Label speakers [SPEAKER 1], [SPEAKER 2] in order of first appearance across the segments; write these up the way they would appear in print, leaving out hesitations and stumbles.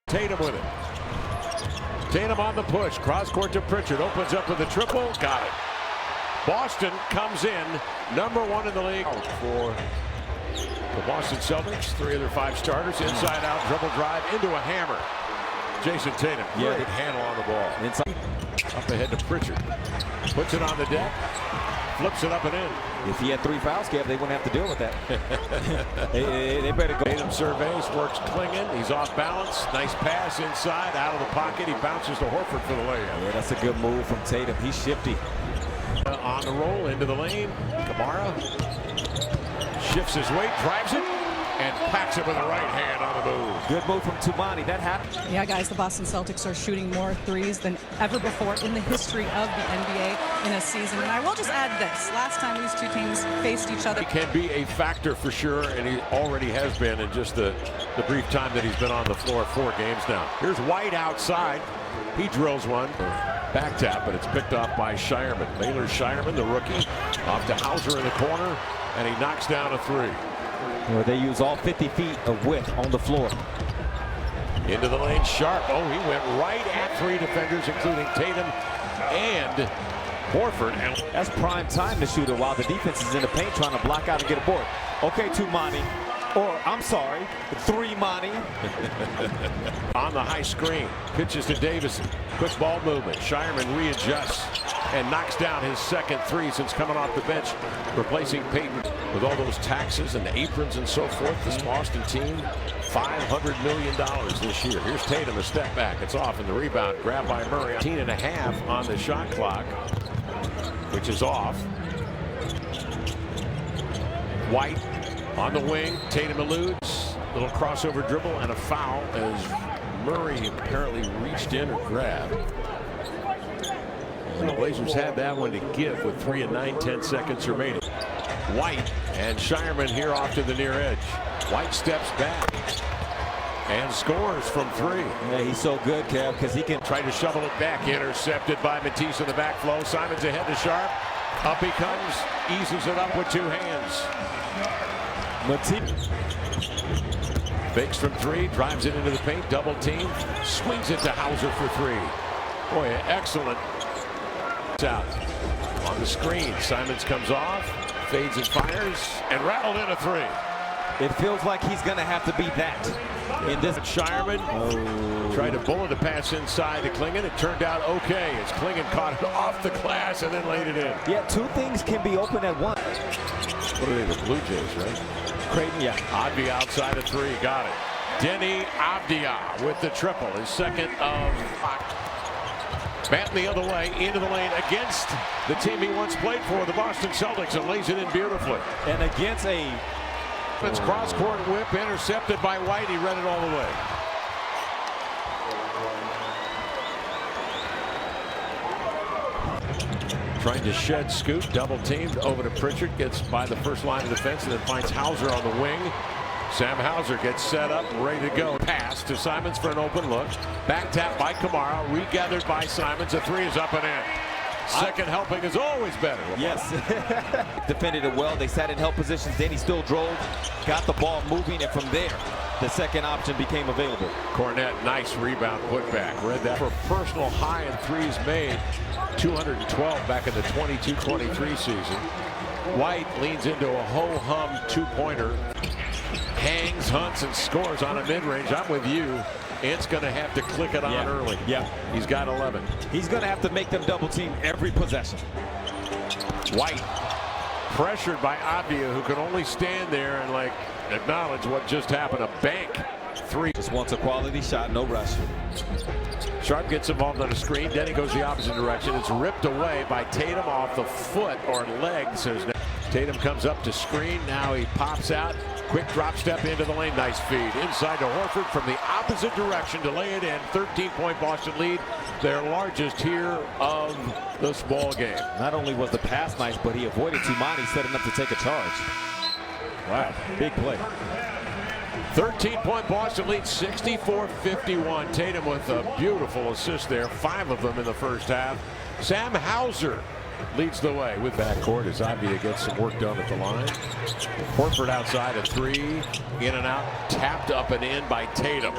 [SPEAKER 1] Tatum with it. Tatum on the push. Cross court to Pritchard. Opens up with a triple. Got it. Boston comes in #1 in the league for the Boston Celtics. 3 of their 5 starters. Inside out dribble drive into a hammer. Jason Tatum. Great handle on the ball.
[SPEAKER 2] Inside.
[SPEAKER 1] Up ahead to Pritchard. Puts it on the deck. Flips it up and in.
[SPEAKER 2] If he had 3 fouls, Kev, they wouldn't have to deal with that. they better go.
[SPEAKER 1] Tatum surveys, works Klingon. He's off balance. Nice pass inside, out of the pocket. He bounces to Horford for the layup.
[SPEAKER 2] Yeah, that's a good move from Tatum. He's shifty.
[SPEAKER 1] On the roll, into the lane. Kamara shifts his weight, drives it, and packs it with the right hand on the move.
[SPEAKER 2] Good move from Tumani. That happened.
[SPEAKER 3] Yeah, guys, the Boston Celtics are shooting more threes than ever before in the history of the NBA in a season. And I will just add this. Last time these two teams faced each other.
[SPEAKER 1] He can be a factor for sure, and he already has been in just the brief time that he's been on the floor. 4 games now. Here's White outside. He drills one. Back tap, but it's picked off by Shireman. Baylor Shireman, the rookie, off to Hauser in the corner, and he knocks down a 3.
[SPEAKER 2] Well, they use all 50 feet of width on the floor.
[SPEAKER 1] Into the lane, Sharp. Oh, he went right at 3 defenders, including Tatum and Horford. And
[SPEAKER 2] that's prime time to shoot it while the defense is in the paint trying to block out and get a board. Okay, Tumani. Or, I'm sorry, 3-Money.
[SPEAKER 1] On the high screen, pitches to Davison. Quick ball movement. Shireman readjusts and knocks down his second 3 since coming off the bench, replacing Payton. With all those taxes and aprons and so forth, this Boston team, $500 million this year. Here's Tatum, a step back. It's off, and the rebound grabbed by Murray. 18.5 on the shot clock, which is off. White on the wing. Tatum eludes. Little crossover dribble and a foul as Murray apparently reached in or grabbed. And the Blazers had that one to give with 3 and 9/10 seconds remaining. White and Shireman here off to the near edge. White steps back and scores from 3.
[SPEAKER 2] Yeah, he's so good, Kev, because he can
[SPEAKER 1] try to shovel it back. Intercepted by Matisse in the back flow. Simons ahead to Sharp. Up he comes. Eases it up with 2 hands.
[SPEAKER 2] Matisse
[SPEAKER 1] fakes from 3. Drives it into the paint. Double team. Swings it to Hauser for 3. Boy, excellent. Out on the screen. Simons comes off. Fades and fires, and rattled in a 3.
[SPEAKER 2] It feels like he's going to have to be that. In this,
[SPEAKER 1] Shireman tried to bullet a pass inside to Klingon. It turned out okay as Klingon caught it off the glass and then laid it in.
[SPEAKER 2] Yeah, 2 things can be open at once.
[SPEAKER 1] What are they, the Blue Jays, right?
[SPEAKER 2] Creighton, yeah.
[SPEAKER 1] Avdia outside of 3, got it. Denny Avdia with the triple, his second of. Batten the other way, into the lane against the team he once played for, the Boston Celtics, and lays it in beautifully.
[SPEAKER 2] And against a
[SPEAKER 1] cross-court whip intercepted by White. He read it all the way. Trying to shed Scoot, double teamed over to Pritchard, gets by the first line of defense and then finds Hauser on the wing. Sam Hauser gets set up, ready to go. Pass to Simons for an open look. Back tap by Kamara, regathered by Simons. A 3 is up and in. Second helping is always better.
[SPEAKER 2] Yes. Defended it well. They sat in help positions. Then he still drove, got the ball moving, and from there, the second option became available.
[SPEAKER 1] Cornette, nice rebound putback. Read that for personal high in 3s made. 212 back in the 22-23 season. White leans into a ho-hum 2-pointer. Hangs, hunts, and scores on a mid-range. I'm with you. It's going to have to click it on early.
[SPEAKER 2] Yeah.
[SPEAKER 1] He's got 11.
[SPEAKER 2] He's going to have to make them double team every possession.
[SPEAKER 1] White pressured by Avdia, who can only stand there and like acknowledge what just happened. A bank 3.
[SPEAKER 2] Just wants a quality shot, no rush.
[SPEAKER 1] Sharp gets involved on a screen. Denny goes the opposite direction. It's ripped away by Tatum off the foot or leg. Says Tatum comes up to screen. Now he pops out. Quick drop step into the lane. Nice feed. Inside to Horford from the opposite direction to lay it in. 13-point Boston lead. Their largest here of this ball game.
[SPEAKER 2] Not only was the pass nice, but he avoided Tumani setting up to take a charge. Wow, big play.
[SPEAKER 1] 13-point Boston lead, 64-51. Tatum with a beautiful assist there. 5 of them in the first half. Sam Hauser leads the way with backcourt as Avdia gets some work done at the line. Horford outside a three, in and out, tapped up and in by Tatum.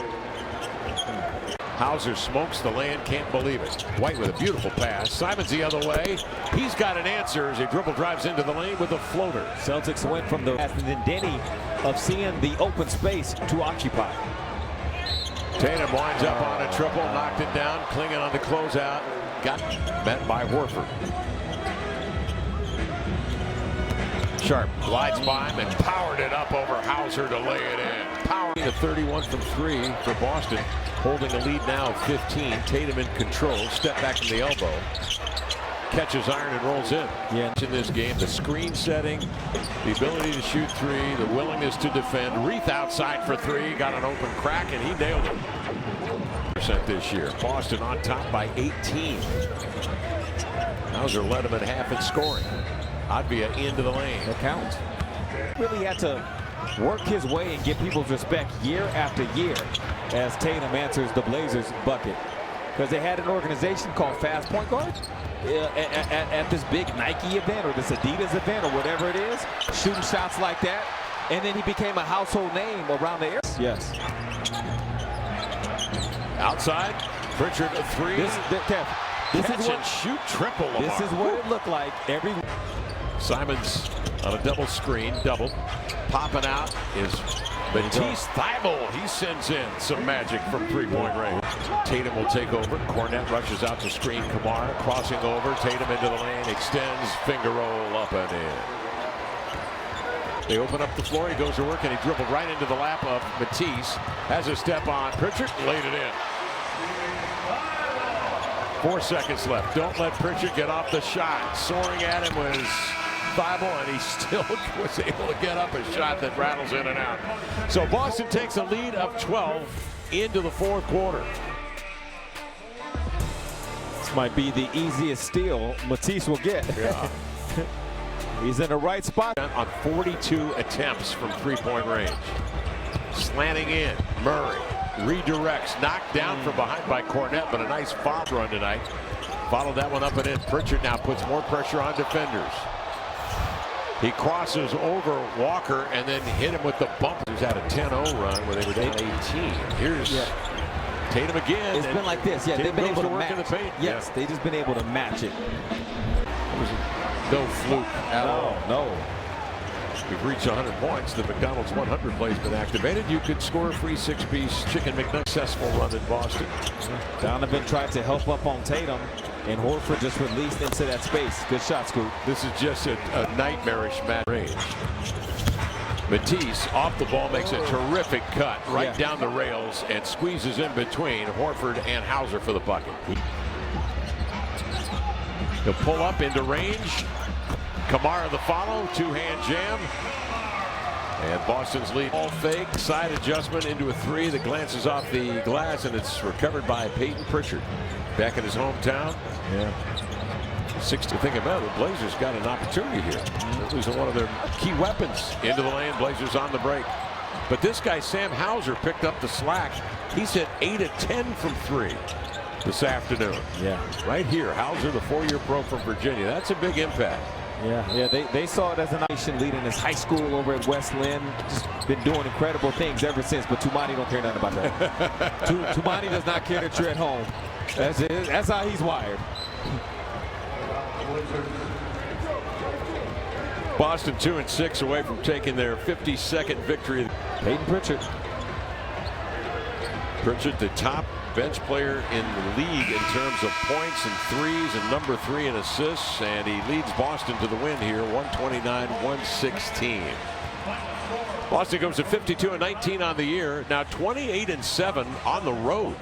[SPEAKER 1] Hauser smokes the lane, can't believe it. White with a beautiful pass. Simons the other way. He's got an answer as he dribble drives into the lane with a floater.
[SPEAKER 2] Celtics went from the and then Denny of seeing the open space to occupy.
[SPEAKER 1] Tatum winds up on a triple, knocked it down, clinging on the closeout. Got met by Horford. Sharp glides by him and powered it up over Hauser to lay it in. Power to 31 from 3 for Boston. Holding a lead now of 15. Tatum in control. Step back from the elbow. Catches iron and rolls in.
[SPEAKER 2] Yeah. In
[SPEAKER 1] this game, the screen setting, the ability to shoot three, the willingness to defend. Reith outside for three. Got an open crack and he nailed it. % this year. Boston on top by 18. Hauser led him at half in scoring. Avdia into the lane.
[SPEAKER 2] That counts. Really had to work his way and get people's respect year after year as Tatum answers the Blazers bucket. Because they had an organization called Fast Point Guard at this big Nike event or this Adidas event or whatever it is, shooting shots like that. And then he became a household name around the area. Yes.
[SPEAKER 1] Outside, Pritchard a three.
[SPEAKER 2] This is what
[SPEAKER 1] shoot triple. Lamar.
[SPEAKER 2] This is what it looked like every.
[SPEAKER 1] Simons on a double screen, double. Popping out is Matisse Thybulle. He sends in some magic from three-point range. Tatum will take over. Cornette rushes out to screen Kamara, crossing over. Tatum into the lane, extends, finger roll up and in. They open up the floor. He goes to work and he dribbled right into the lap of Matisse. Has a step on Pritchard, laid it in. 4 seconds left. Don't let Pritchard get off the shot. Soaring at him was Thybulle, and he still was able to get up a shot that rattles in and out. So Boston takes a lead of 12 into the fourth quarter.
[SPEAKER 2] This might be the easiest steal Matisse will get.
[SPEAKER 1] Yeah.
[SPEAKER 2] He's in the right spot.
[SPEAKER 1] On 42 attempts from three-point range. Slanting in, Murray redirects, knocked down from behind by Cornette, but a nice foul run tonight. Followed that one up and in. Pritchard now puts more pressure on defenders. He crosses over Walker and then hit him with the bump. He's had a 10-0 run where they were down 18. Here's Tatum again.
[SPEAKER 2] It's been like this. Yeah, they've been able to
[SPEAKER 1] work
[SPEAKER 2] match.
[SPEAKER 1] In the paint.
[SPEAKER 2] Yes, they've just been able to match it.
[SPEAKER 1] No fluke at all.
[SPEAKER 2] No.
[SPEAKER 1] We've reached 100 points. The McDonald's 100 play's been activated. You could score a free 6-piece chicken McNugget. Successful run in Boston.
[SPEAKER 2] Donovan tried to help up on Tatum, and Horford just released into that space. Good shot, Scoop.
[SPEAKER 1] This is just a nightmarish match range. Matisse off the ball makes a terrific cut right down the rails and squeezes in between Horford and Hauser for the bucket. He'll pull up into range. Kamara the follow, two-hand jam. And Boston's lead. All fake, side adjustment into a three that glances off the glass, and it's recovered by Peyton Pritchard. Back in his hometown.
[SPEAKER 2] Yeah.
[SPEAKER 1] 60. Think about it, the Blazers got an opportunity here. They're losing one of their key weapons. Into the lane, Blazers on the break. But this guy, Sam Hauser, picked up the slack. He's hit 8 of 10 from 3 this afternoon.
[SPEAKER 2] Yeah.
[SPEAKER 1] Right here, Hauser, the 4-year pro from Virginia. That's a big impact.
[SPEAKER 2] Yeah, they saw it as a nation lead in his high school over at West Lynn. Just been doing incredible things ever since, but Tumani don't care nothing about that. Tumani does not care that you're at home. That's how he's wired.
[SPEAKER 1] Boston 2-6 away from taking their 52nd victory.
[SPEAKER 2] Peyton Pritchard.
[SPEAKER 1] Pritchard, the top bench player in the league in terms of points and threes and number 3 in assists, and he leads Boston to the win here, 129-116. Boston goes to 52-19 on the year, now 28-7 on the road.